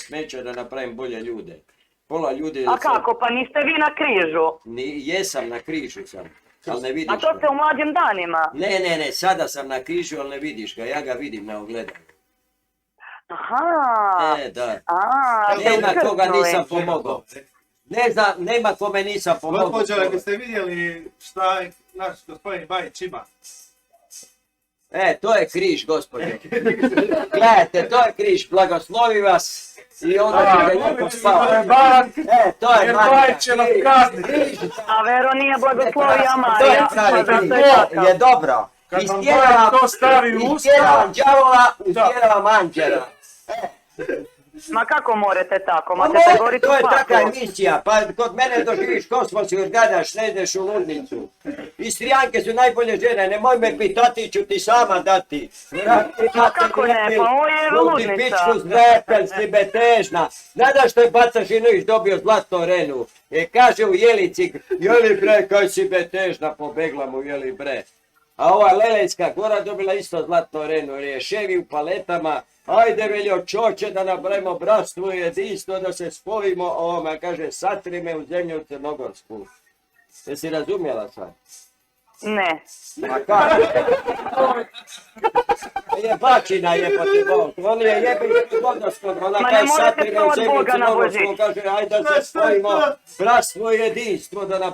smeća da napravim bolje ljude. Pola ljudi... A kako, pa niste vi na križu? Jesam, na križu sam, ali ne vidiš A to ga. ste u mlađim danima. Ne, sada sam na križu, ali ne vidiš ga, ja ga vidim na ogledalu. Aha. Da. Nema koga nisam pomogao. Ne znam, nema kome nisam pomogao. Gospođo, biste vidjeli šta naš gospodin Bajić ima? To je križ, gospođo. Gledajte, to je križ, blagoslovi vas i onda ćete lijepo spavati. To je Bajić će nam kazniti. A Vero nije blagoslovija To je Marija. pravi Pa križ, zato je takav. to je dobro. Kad vam Bajić to stavi u usta... Istjeravam đavola, istjeravam anđela. Ma kako morate tako? Pa Morate govoriti u to je paklu. taka emisija, pa kod mene doživiš kosmos i odgadaš, ne ideš u ludnicu. Istrijanke su najbolje žene, nemoj me pitati, ću ti sama dati. Pa kako ne, pa ovo je ludnica. Pičku zrepel, si betežna. Nadaš što je Baca Žinović dobio zlatnu renu. Kaže u Jelici, jeli bre, kaj si betežna, pobegla mu jeli bre. A ova Lelejska Gora dobila isto zlatnu renu, rješevi u paletama. Ajde veljo čoče da napravimo bratstvo i jedinstvo, da se spojimo ovome, kaže, satri me u zemlju Crnogorsku. Jesi razumjela sad? Ne. Ma kako? Jebačina jebate Bog, on je jebi vodoskog, ona Ma ne kaže morate satri me u psovat zemlju Boga na Crnogorsku, Božić. kaže, ajde da se spojimo bratstvo i jedinstvo, da napravimo